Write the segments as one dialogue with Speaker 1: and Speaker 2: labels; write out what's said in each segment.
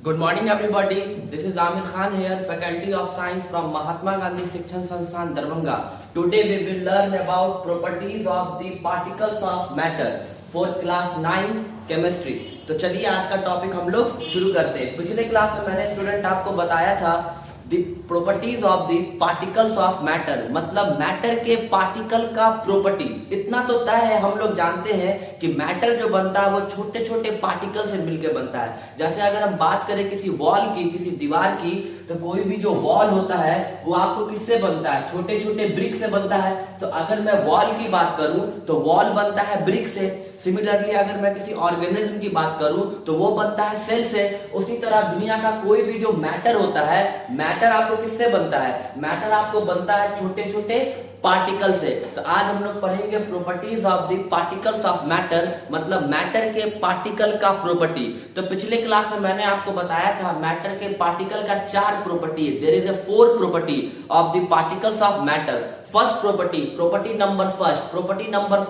Speaker 1: Good morning everybody. This is Amir Khan here, Faculty of Science from Mahatma Gandhi Shikshan Sansthan Darbhanga. Today we will learn about properties of the particles of matter for class 9 chemistry. तो चलिए आज का topic हम लोग शुरू करते हैं। पिछले क्लास में मैंने स्टूडेंट आपको बताया था the properties of the particles of matter, मतलब मैटर के पार्टिकल का प्रॉपर्टी। इतना तो तय है, हम लोग जानते हैं कि मैटर जो बनता है वो छोटे छोटे पार्टिकल से मिलकर बनता है। जैसे अगर हम बात करें किसी वॉल की, किसी दीवार की, तो कोई भी जो वॉल होता है वो आपको किससे बनता है? छोटे छोटे ब्रिक से बनता है। तो अगर मैं वॉल की बात करूं तो वॉल बनता है ब्रिक से। सिमिलरली अगर मैं किसी ऑर्गेनिज्म की बात करूं तो वो बनता है सेल से। उसी तरह दुनिया का कोई भी जो मैटर होता है, मैटर आपको किससे बनता है? मैटर आपको बनता है छोटे छोटे पार्टिकल से। तो आज हम लोग पढ़ेंगे properties of the particles of matter, मतलब मैटर के पार्टिकल का प्रॉपर्टी। तो पिछले क्लास में मैंने आपको बताया था मैटर के पार्टिकल का 4 प्रॉपर्टी है। There is a 4 property of the particles of matter. First property number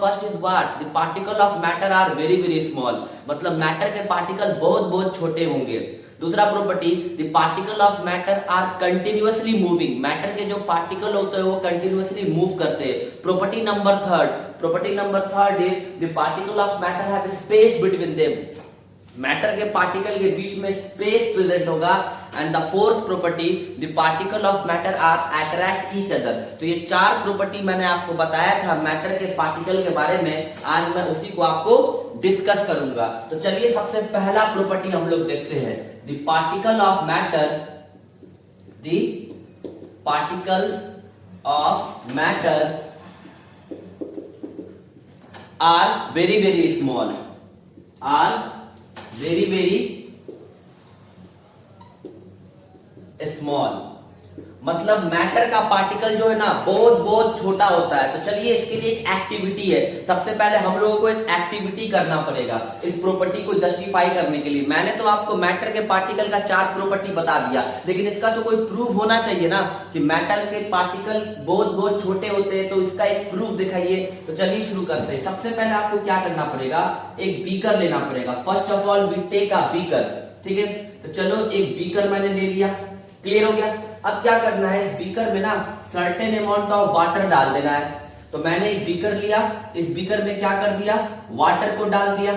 Speaker 1: first is what? The particle of matter are very very small, मतलब मैटर के पार्टिकल बहुत बहुत छोटे होंगे। दूसरा property, the particle of matter are continuously moving, matter के जो particle होते हैं वो कंटिन्यूअसली मूव करते हैं। Property number third is the particle of matter have space between them, matter के पार्टिकल के बीच में स्पेस प्रेजेंट होगा। And the fourth property, the particle of matter are attract each other. तो ये 4 प्रॉपर्टी मैंने आपको बताया था मैटर के पार्टिकल के बारे में। आज मैं उसी को आपको डिस्कस करूंगा। तो चलिए सबसे पहला प्रॉपर्टी हम लोग देखते हैं। The particle of matter, the particles of matter are very very small, are very very small, मतलब मैटर का पार्टिकल जो है ना बहुत बहुत छोटा होता है। तो चलिए इसके लिए एक एक्टिविटी है। सबसे पहले हम लोगों को एक एक्टिविटी करना पड़ेगा इस प्रॉपर्टी को जस्टिफाई करने के लिए। मैंने तो आपको मैटर के पार्टिकल का 4 प्रॉपर्टी बता दिया, लेकिन इसका तो कोई प्रूफ होना चाहिए ना कि मैटर के पार्टिकल बहुत बहुत छोटे होते हैं। तो इसका एक प्रूफ दिखाइए। तो चलिए शुरू करते हैं। सबसे पहले आपको क्या करना पड़ेगा? एक बीकर लेना पड़ेगा। First of all we take a beaker, ठीक है। तो चलो एक बीकर मैंने ले लिया, क्लियर हो गया। अब क्या करना है, इस बीकर में ना सर्टेन अमाउंट ऑफ वाटर डाल देना है। तो मैंने एक बीकर लिया, इस बीकर में क्या कर दिया? वाटर को डाल दिया,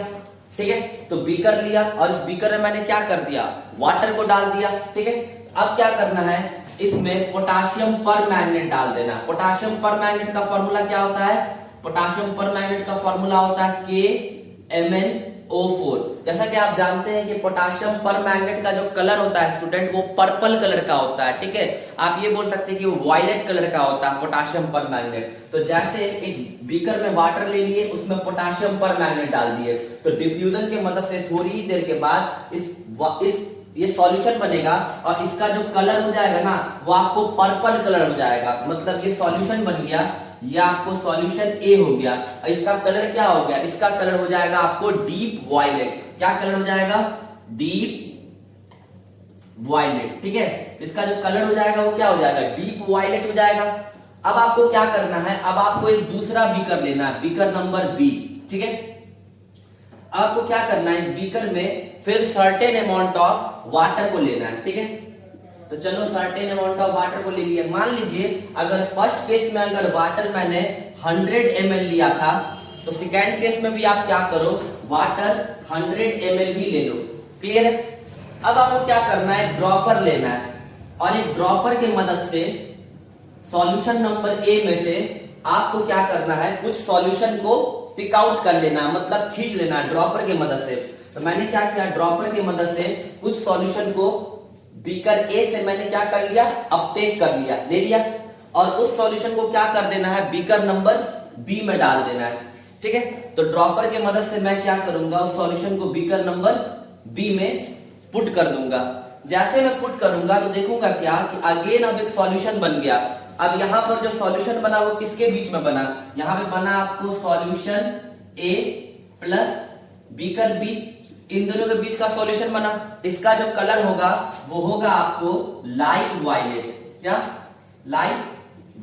Speaker 1: ठीक है। तो बीकर लिया और इस बीकर में मैंने क्या कर दिया? वाटर को डाल दिया, ठीक है। अब क्या करना है, इसमें पोटाशियम परमैंगनेट डाल देना। पोटाशियम परमैंगनेट का फॉर्मूला क्या होता है? पोटाशियम परमैंगनेट का फॉर्मूला होता है KMnO4। जैसा कि आप जानते हैं कि पोटाशियम परमैंगनेट का जो कलर होता है स्टूडेंट, वो पर्पल कलर का होता है, ठीक है। आप ये बोल सकते हैं कि वो वायलेट कलर का होता है पोटाशियम परमैंगनेट। तो जैसे एक बीकर में वाटर ले लिए, उसमें पोटाशियम परमैंगनेट डाल दिए, तो डिफ्यूजन की मदद से थोड़ी ही देर के बाद ये सॉल्यूशन बनेगा और इसका जो कलर हो जाएगा ना वो आपको पर्पल कलर हो जाएगा। मतलब ये सॉल्यूशन बन गया, ये आपको सॉल्यूशन ए हो गया। इसका कलर क्या हो गया? इसका कलर हो जाएगा आपको डीप वायलेट। क्या कलर हो जाएगा? डीप वायलेट, ठीक है। इसका जो कलर हो जाएगा वो क्या हो जाएगा? डीप वायलेट हो जाएगा। अब आपको क्या करना है? अब आपको एक दूसरा बीकर लेना है, बीकर नंबर बी, ठीक है। आपको क्या करना है, इस बीकर में फिर सर्टेन अमाउंट ऑफ वाटर को लेना है, ठीक है। तो चलो सर्टेन अमाउंट ऑफ वाटर को ले लिया। मान लीजिए अगर फर्स्ट केस में अगर वाटर मैंने 100 ml लिया था, तो सेकेंड केस में भी आप क्या करो, वाटर 100 ml ही ले लो, क्लियर है। अब आपको क्या करना है, ड्रॉपर लेना है और एक ड्रॉपर की मदद से सॉल्यूशन नंबर ए में से आपको क्या करना है, कुछ सॉल्यूशन को पिक आउट कर लेना, मतलब खींच लेना ड्रॉपर की मदद से। तो मैंने क्या किया, ड्रॉपर की मदद से कुछ सॉल्यूशन को बीकर ए से मैंने क्या कर लिया, अपटेक कर लिया, ले लिया। और उस सॉल्यूशन को क्या कर देना है, बीकर नंबर बी में डाल देना है, ठीक है। तो ड्रॉपर की मदद से मैं क्या करूंगा, उस सॉल्यूशन को बीकर नंबर बी में पुट कर दूंगा। जैसे मैं पुट करूंगा तो देखूंगा क्या कि अगेन अब एक सॉल्यूशन बन गया। अब यहां पर जो सॉल्यूशन बना वो किसके बीच में बना? यहां पे बना आपको सॉल्यूशन ए प्लस बीकर बी, इन दोनों के बीच का सॉल्यूशन बना। इसका जो कलर होगा वो होगा आपको लाइट वायलेट। क्या? लाइट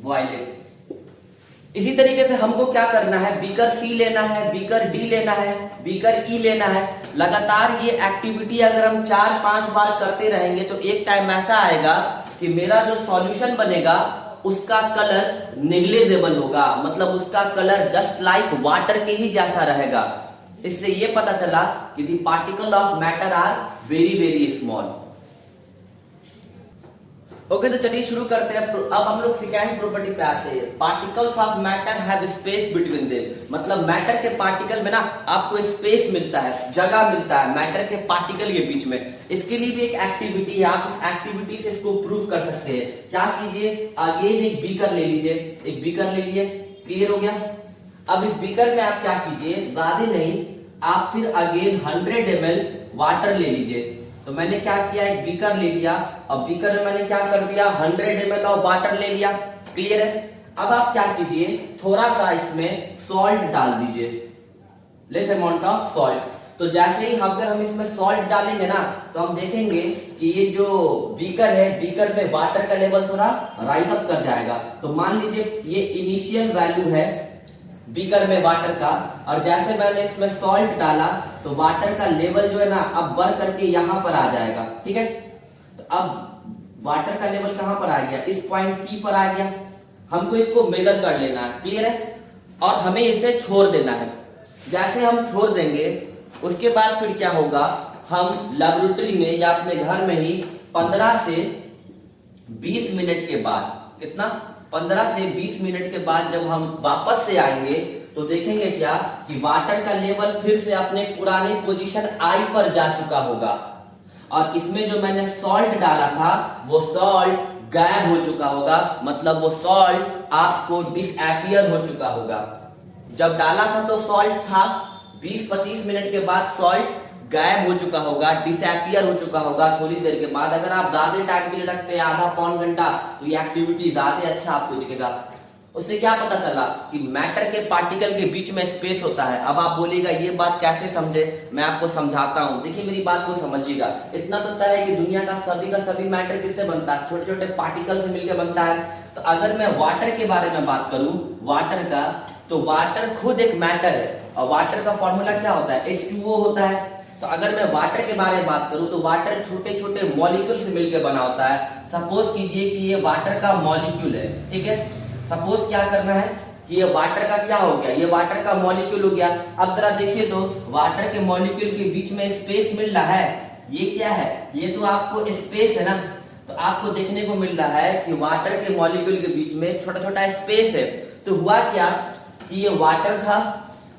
Speaker 1: वायलेट, इसी तरीके से हमको क्या करना है, बीकर सी लेना है, बीकर डी लेना है, बीकर ई लेना है। लगातार ये एक्टिविटी अगर हम 4-5 बार करते रहेंगे तो एक टाइम ऐसा आएगा कि मेरा जो सॉल्यूशन बनेगा उसका कलर नेग्लिजेबल होगा, मतलब उसका कलर जस्ट लाइक वाटर के ही जैसा रहेगा। इससे ये पता चला कि the particle of matter are very very small. Okay, तो चलिए शुरू करते हैं। अब हम लोग सेकेंड प्रॉपर्टी पे आते हैं। Particles of matter have space between them, मतलब मैटर के पार्टिकल में ना आपको स्पेस मिलता है, जगह मिलता है मैटर के पार्टिकल के बीच में। इसके लिए भी एक एक्टिविटी है, आप इस एक्टिविटी से इसको प्रूव कर सकते हैं। क्या कीजिए, अगेन एक बीकर ले लीजिए, एक बीकर ले लिए, क्लियर हो गया। अब इस बीकर में आप क्या कीजिए, ज्यादा नहीं, आप फिर अगेन 100 ml वाटर ले लीजिए। तो मैंने क्या किया, एक बीकर ले लिया, अब बीकर में मैंने क्या कर दिया, 100 ml ऑफ वाटर ले लिया, क्लियर है। अब आप क्या कीजिए, थोड़ा सा इसमें सॉल्ट डाल दीजिए, लेस अमाउंट ऑफ सॉल्ट। तो जैसे ही अगर हम इसमें सॉल्ट डालेंगे ना तो हम देखेंगे कि ये जो बीकर है, बीकर में वाटर का लेवल थोड़ा राइज अप कर जाएगा। तो मान लीजिए ये इनिशियल वैल्यू है बीकर में वाटर का, और जैसे मैंने इसमें सॉल्ट डाला तो वाटर का लेवल जो है ना अब बढ़ करके यहां पर आ जाएगा, ठीक है। तो अब वाटर का लेवल कहां पर आ गया, इस पॉइंट पी पर आ गया। हमको इसको मेजर कर लेना है, क्लियर है, और हमें इसे छोड़ देना है। जैसे हम छोड़ देंगे उसके बाद फिर क्या होगा, हम लेबोरेटरी में या अपने घर में ही 15 से 20 मिनट के बाद, कितना, 15 से 20 मिनट के बाद जब हम वापस से आएंगे तो देखेंगे क्या कि वाटर का लेवल फिर से अपने पुरानी पोजीशन आई पर जा चुका होगा, और इसमें जो मैंने सॉल्ट डाला था वो सॉल्ट गायब हो चुका होगा, मतलब वो सॉल्ट आपको डिसअपीयर हो चुका होगा। जब डाला था तो सॉल्ट था, 20-25 मिनट के बाद सॉल्ट गायब हो चुका होगा, डिसअपीयर हो चुका होगा थोड़ी देर के बाद। अगर आप ज्यादा टाइम के लिए रखते हैं, आधा पौन घंटा, तो ये एक्टिविटी ज्यादा अच्छा आपको दिखेगा। उससे क्या पता चला कि मैटर के पार्टिकल के बीच में स्पेस होता है। अब आप बोलिएगा ये बात कैसे समझे, मैं आपको समझाता हूं, देखिए मेरी बात को समझिएगा। इतना तो तय है कि दुनिया का सभी मैटर किससे बनता है, छोटे छोटे पार्टिकल से मिलकर बनता है। तो अगर मैं वाटर के बारे में बात करूं, वाटर का, तो वाटर खुद एक मैटर है, और वाटर का फॉर्मूला क्या होता है, H2O होता है। तो अगर मैं वाटर के बारे में बात करूं तो वाटर छोटे छोटे मॉलिक्यूल से मिलकर बना होता है। सपोज कीजिए कि ये वाटर का मॉलिक्यूल है, ठीक है। सपोज क्या करना है कि ये वाटर का क्या हो गया, ये वाटर का मॉलिक्यूल हो गया। अब जरा देखिए तो वाटर के मॉलिक्यूल के बीच में स्पेस मिल रहा है, ये क्या है, ये तो आपको स्पेस है ना। तो आपको देखने को मिल रहा है कि वाटर के मॉलिक्यूल के बीच में छोटा छोटा स्पेस है। तो हुआ क्या कि ये वाटर था,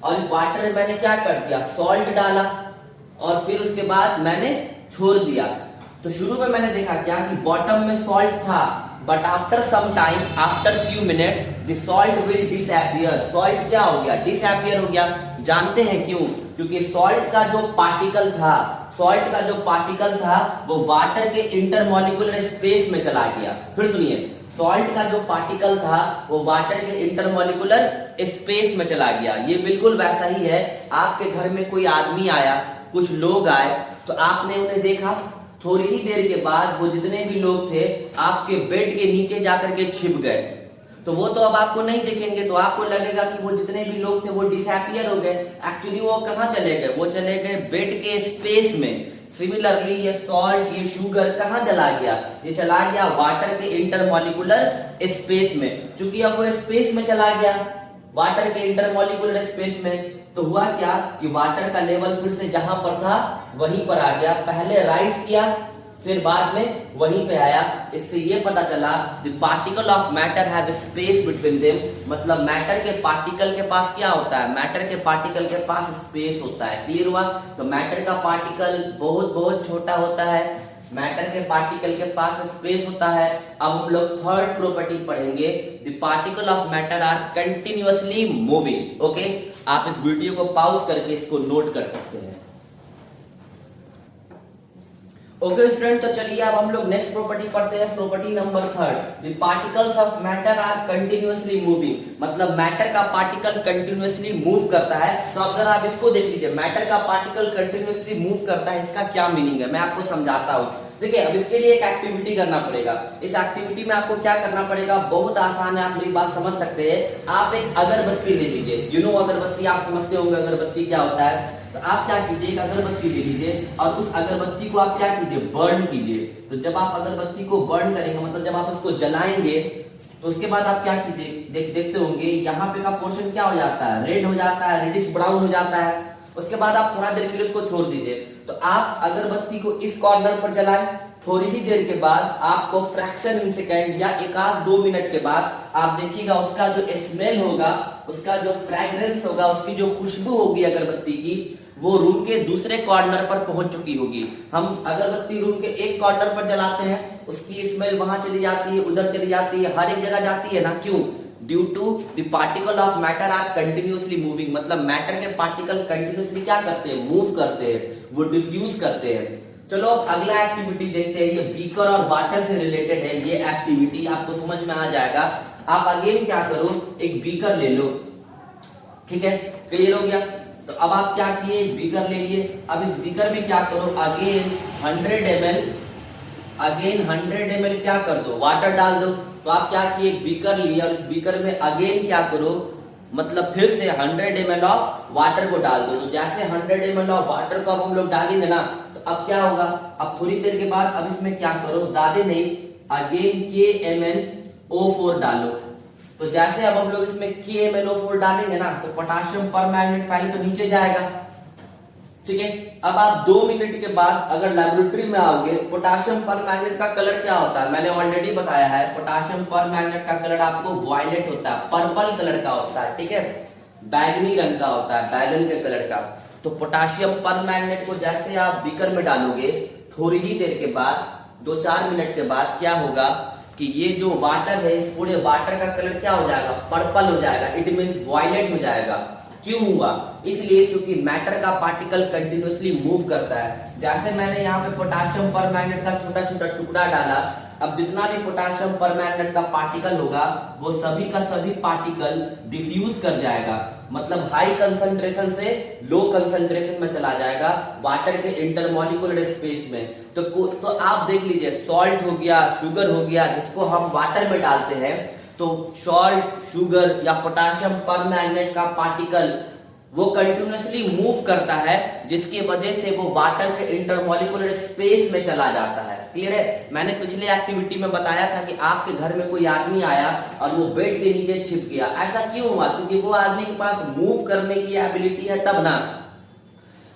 Speaker 1: और इस वाटर में मैंने क्या कर दिया, सॉल्ट डाला, और फिर उसके बाद मैंने छोड़ दिया। तो शुरू में मैंने देखा क्या कि बॉटम में सॉल्ट था, but after some time, after few minute, the salt will disappear. Salt क्या हो गया, डिसअपीयर हो गया। जानते हैं क्यों, क्योंकि सॉल्ट का जो पार्टिकल था, सॉल्ट का जो पार्टिकल था वो वाटर के इंटरमॉलिक्यूलर स्पेस में चला गया। फिर सुनिए, सॉल्ट का जो पार्टिकल था वो वाटर के इंटरमॉलिक्यूलर स्पेस में चला गया। ये बिल्कुल वैसा ही है, आपके घर में कोई आदमी आया, कुछ लोग आए, तो आपने उन्हें देखा, थोड़ी ही देर के बाद वो जितने भी लोग थे आपके बेड के नीचे जाकर के छिप गए। तो वो तो अब आपको नहीं दिखेंगे, तो आपको लगेगा कि वो जितने भी लोग थे वो डिसअपीयर हो गए। एक्चुअली वो कहाँ चले गए, वो चले गए बेड के स्पेस में। सिमिलरली ये सॉल्ट, ये शुगर कहाँ चला गया, ये चला गया वाटर के इंटरमॉलिक्यूलर स्पेस में। चूंकि अब वो स्पेस में चला गया, वाटर के इंटरमॉलिक्यूलर स्पेस में, तो हुआ क्या कि वाटर का लेवल फिर से जहां पर था वहीं पर आ गया। पहले राइज किया, फिर बाद में वहीं पे आया। इससे ये पता चला the particle of matter have space between them, मतलब मैटर के पार्टिकल के पास क्या होता है, मैटर के पार्टिकल के पास स्पेस होता है। क्लियर हुआ। तो मैटर का पार्टिकल बहुत बहुत छोटा होता है, मैटर के पार्टिकल के पास स्पेस होता है। अब हम लोग थर्ड प्रॉपर्टी पढ़ेंगे, the particle of matter are continuously moving. Okay, आप इस वीडियो को पॉज करके इसको नोट कर सकते हैं। ओके स्टूडेंट, तो चलिए अब हम लोग नेक्स्ट प्रॉपर्टी पढ़ते हैं, property number third, the particles of matter are continuously moving, मतलब मैटर का पार्टिकल कंटिन्यूअसली मूव करता है। तो अब जरा आप इसको देख लीजिए, मैटर का पार्टिकल कंटिन्यूअसली मूव करता है, इसका क्या मीनिंग है, मैं आपको समझाता हूं। देखिए अब इसके लिए एक एक्टिविटी करना पड़ेगा। इस एक्टिविटी में आपको क्या करना पड़ेगा, बहुत आसान है, आप मेरी बात समझ सकते हैं। आप एक अगरबत्ती ले लीजिए, यू नो अगरबत्ती आप समझते होंगे अगरबत्ती क्या होता है। तो आप क्या कीजिए, एक अगरबत्ती ले लीजिए और उस अगरबत्ती को आप क्या कीजिए, बर्न कीजिए। तो जब आप अगरबत्ती को बर्न करेंगे, मतलब जब आप उसको जलाएंगे, तो उसके बाद आप क्या कीजिए, देखते होंगे यहाँ पे का पोर्शन क्या हो जाता है, रेड हो जाता है, रेडिश ब्राउन हो जाता है। उसके बाद आप थोड़ा देर के लिए उसको छोड़ दीजिए। तो आप अगरबत्ती को इस कॉर्नर पर जलाएं, थोड़ी ही देर के बाद आपको फ्रैक्शन इन सेकेंड या एक आध 2 मिनट के बाद आप देखिएगा उसका जो स्मेल होगा, उसका जो फ्रेग्रेंस होगा, उसकी जो खुशबू होगी अगरबत्ती की, वो रूम के दूसरे कॉर्नर पर पहुंच चुकी होगी। हम अगरबत्ती रूम के एक कॉर्नर पर जलाते हैं, उसकी स्मेल वहां चली जाती है, उधर चली जाती है, हर एक जगह जाती है ना, क्यों? Due to the particle of matter are continuously moving, मतलब मैटर के पार्टिकल कंटिन्यूअसली क्या करते हैं, मूव करते हैं, वो डिफ्यूज करते हैं। चलो अब अगला एक्टिविटी देखते हैं, ये बीकर और वाटर से रिलेटेड है। ये एक्टिविटी आपको समझ में आ जाएगा। आप अगेन क्या करो, एक बीकर ले लो, ठीक है, क्लियर हो गया। तो अब आप क्या किए, बीकर ले लिए। अब इस बीकर में क्या करो, अगेन 100 ml क्या कर दो, वाटर डाल दो। तो आप क्या किए, बीकर लिया और इस बीकर में अगेन क्या करो, मतलब फिर से 100 ml ऑफ वाटर को डाल दो। तो जैसे 100 ml ऑफ वाटर को अब हम लोग डालेंगे ना, तो अब क्या होगा, अब थोड़ी देर के बाद अब इसमें क्या करो, ज्यादा नहीं, अगेन KMnO4 डालो। तो जैसे अब हम लोग इसमें KMnO4 डालेंगे ना, तो पोटाशियम पर मैग्नेट पहले तो नीचे जाएगा, ठीक है। अब आप 2 मिनट के बाद अगर लेबोरेटरी में आओगे, पोटाशियम पर मैग्नेट का कलर क्या होता है, मैंने ऑलरेडी बताया है। पोटाशियम पर मैग्नेट का कलर आपको वायलेट होता है, पर्पल कलर का होता है, ठीक है, बैगनी रंग का होता है, बैगन के कलर का। तो पोटाशियम पर मैग्नेट को जैसे आप बीकर में डालोगे, थोड़ी ही देर के बाद 2-4 मिनट के बाद क्या होगा कि ये जो वाटर है, इस पूरे वाटर का कलर क्या हो जाएगा, पर्पल हो जाएगा, इट मींस वायलेट हो जाएगा। क्यों हुआ, इसलिए क्योंकि मैटर का पार्टिकल कंटिन्यूअसली मूव करता है। जैसे मैंने यहाँ पे पोटाशियम पर मैग्नेट का छोटा छोटा टुकड़ा डाला, अब जितना भी पोटाशियम पर मैग्नेट का पार्टिकल होगा, वो सभी का सभी पार्टिकल डिफ्यूज कर जाएगा, मतलब हाई कंसंट्रेशन से लो कंसंट्रेशन में चला जाएगा वाटर के इंटरमॉलिक्यूलर स्पेस में। तो आप देख लीजिए, सॉल्ट हो गया, शुगर हो गया, जिसको हम वाटर में डालते हैं, तो सॉल्ट, शुगर या पोटाशियम पर मैग्नेट का पार्टिकल वो कंटिन्यूअसली मूव करता है, जिसकी वजह से वो वाटर के इंटरमॉलिक्यूलर स्पेस में चला जाता है। क्लियर है। मैंने पिछले एक्टिविटी में बताया था कि आपके घर में कोई आदमी आया और वो बेड के नीचे छिप गया। ऐसा क्यों हुआ, क्योंकि वो आदमी के पास मूव करने की एबिलिटी है, तब ना।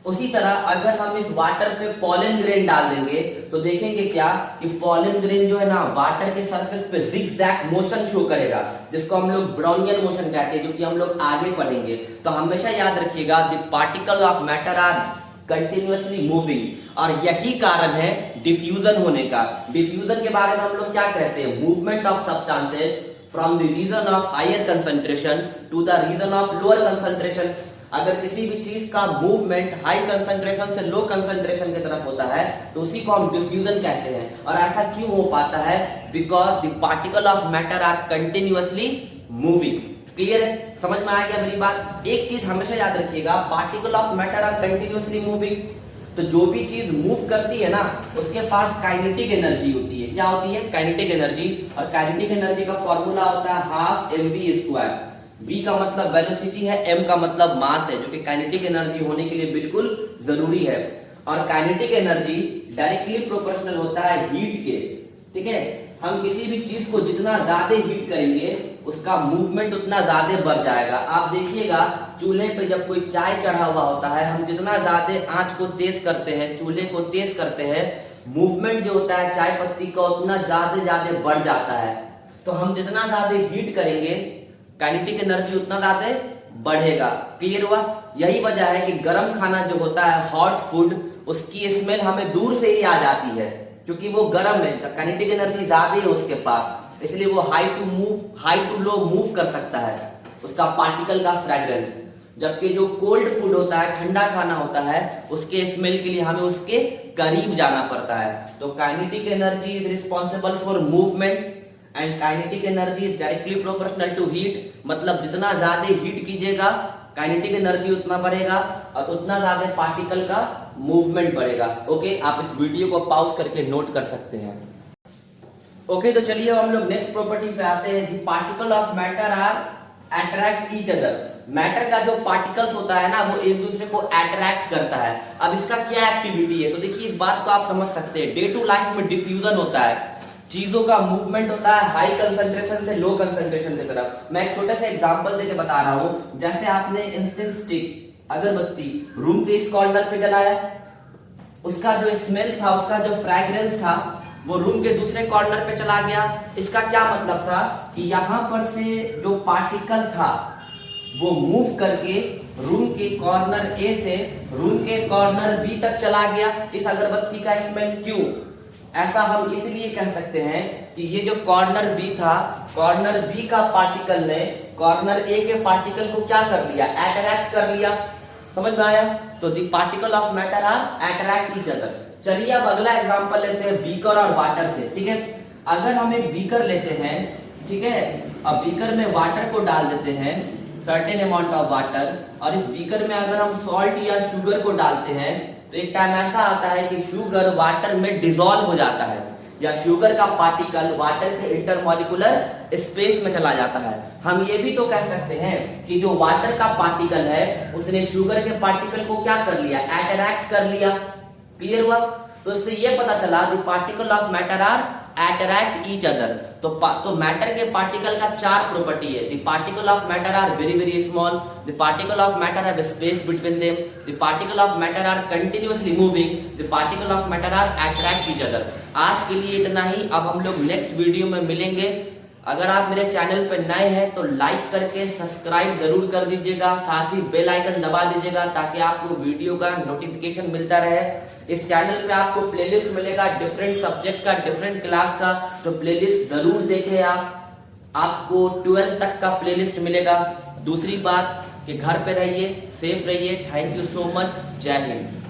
Speaker 1: उसी तरह अगर हम इस वाटर पे पॉलन ग्रेन डाल देंगे, तो देखेंगे क्या कि पॉलन ग्रेन जो है ना, वाटर के सरफेस पे जिगजैग मोशन शो करेगा, जिसको हम लोग ब्राउनियन मोशन कहते हैं, जो कि हम लोग आगे पढ़ेंगे। तो हमेशा याद रखिएगा, the particle of matter are continuously moving, और यही कारण है डिफ्यूजन होने का। डिफ्यूजन के बारे में हम लोग क्या कहते हैं, movement of substances from the region of higher concentration to the region of lower concentration. अगर किसी भी चीज का मूवमेंट हाई कंसंट्रेशन से लो कंसंट्रेशन की तरफ होता है, तो उसी को हम डिफ्यूजन कहते हैं। और ऐसा क्यों हो पाता है, because the particle of matter are continuously moving. Clear है, समझ में आ गया मेरी बात। एक चीज हमेशा याद रखिएगा, particle of matter are continuously moving, तो जो भी चीज मूव करती है ना, उसके पास काइनेटिक एनर्जी होती है। क्या होती है, काइनेटिक एनर्जी। और काइनेटिक एनर्जी का फॉर्मूला होता है हाफ mv²। v का मतलब वेलोसिटी है, m का मतलब मास है, जो कि काइनेटिक एनर्जी होने के लिए बिल्कुल जरूरी है। और काइनेटिक एनर्जी डायरेक्टली प्रोपोर्शनल होता है हीट के, ठीक है। हम किसी भी चीज को जितना ज्यादा हीट करेंगे, उसका मूवमेंट उतना ज्यादा बढ़ जाएगा। आप देखिएगा, चूल्हे पे जब कोई चाय चढ़ा हुआ होता है, हम जितना ज्यादा आंच को तेज करते हैं, चूल्हे को तेज करते हैं, मूवमेंट जो होता है चाय पत्ती का उतना ज्यादा बढ़ जाता है। तो हम जितना ज्यादा हीट करेंगे, काइनेटिक एनर्जी उतना ज्यादा बढ़ेगा। क्लियर हुआ। यही वजह है कि गर्म खाना जो होता है, हॉट फूड, उसकी स्मेल हमें दूर से ही आ जाती है, क्योंकि वो गर्म है, काइनेटिक एनर्जी ज्यादा है उसके पास, इसलिए वो हाई टू लो मूव कर सकता है, उसका पार्टिकल का फ्रेग्रेंस। जबकि जो कोल्ड फूड होता है, ठंडा खाना होता है, उसके स्मेल के लिए हमें उसके करीब जाना पड़ता है। तो kinetic energy is responsible for movement and kinetic energy is directly proportional to heat. मतलब जितना ज्यादा हीट कीजिएगा, काइनेटिक एनर्जी उतना बढ़ेगा और उतना ज्यादा पार्टिकल का मूवमेंट बढ़ेगा। ओके, आप इस वीडियो को पॉज करके नोट कर सकते हैं। ओके, तो चलिए अब हम लोग नेक्स्ट प्रॉपर्टी पे आते हैं। The particle of matter are attract each other. Matter का जो पार्टिकल्स होता है ना, वो एक दूसरे को अट्रैक्ट करता है। अब इसका क्या एक्टिविटी है, तो देखिए इस बात को आप समझ सकते हैं। डे टू लाइफ में डिफ्यूजन होता है, चीजों का मूवमेंट होता है हाई कंसंट्रेशन से लो कंसंट्रेशन की तरफ। मैं एक छोटे से एग्जांपल देके बता रहा हूं। जैसे आपने इंसेंस स्टिक अगरबत्ती रूम के इस कॉर्नर पे जलाया, उसका जो स्मेल था, उसका जो फ्रेग्रेंस था, वो रूम के दूसरे कॉर्नर पे चला गया। इसका क्या मतलब था कि यहां पर से जो पार्टिकल था वो मूव करके रूम के कॉर्नर ए से रूम के कॉर्नर बी तक चला गया। इस अगरबत्ती का स्मेल क्यों? ऐसा हम इसलिए कह सकते हैं कि ये जो कॉर्नर बी था, कॉर्नर बी का पार्टिकल ने कॉर्नर ए के पार्टिकल को क्या कर लिया? अट्रैक्ट कर लिया। समझ में आया? तो the particle of matter are attract each other. चलिए अब अगला एग्जांपल लेते हैं बीकर और वाटर से। ठीक है, अगर हम एक बीकर लेते हैं, ठीक है, अब बीकर में वाटर को डाल देते हैं, सर्टेन अमाउंट ऑफ वाटर, और इस बीकर में अगर हम सॉल्ट या शुगर को डालते हैं, तो एक टाइम ऐसा आता है कि शुगर वाटर में डिसॉल्व हो जाता है, या शुगर का पार्टिकल वाटर के इंटरमॉलिक्यूलर स्पेस में चला जाता है। हम ये भी तो कह सकते हैं कि जो वाटर का पार्टिकल है उसने शुगर के पार्टिकल को क्या कर लिया? अट्रैक्ट कर लिया। क्लियर हुआ? तो इससे ये पता चला the particle of matter are attract each other. तो मैटर के पार्टिकल का चार प्रॉपर्टी है। The particle of matter are very very small, the particle of matter have space between them, the particle of matter are continuously moving, the particle of matter are attract each other. आज के लिए इतना ही। अब हम लोग next video में मिलेंगे। अगर आप मेरे चैनल पर नए हैं तो लाइक करके सब्सक्राइब जरूर कर दीजिएगा, साथ ही बेल आइकन दबा दीजिएगा ताकि आपको वीडियो का नोटिफिकेशन मिलता रहे। इस चैनल पे आपको प्लेलिस्ट मिलेगा डिफरेंट सब्जेक्ट का, डिफरेंट क्लास का, तो प्लेलिस्ट जरूर देखें आप। आपको 12th तक का प्लेलिस्ट मिलेगा। दूसरी बात कि घर पे रहिए, सेफ रहिए। Thank you so much. जय हिंद।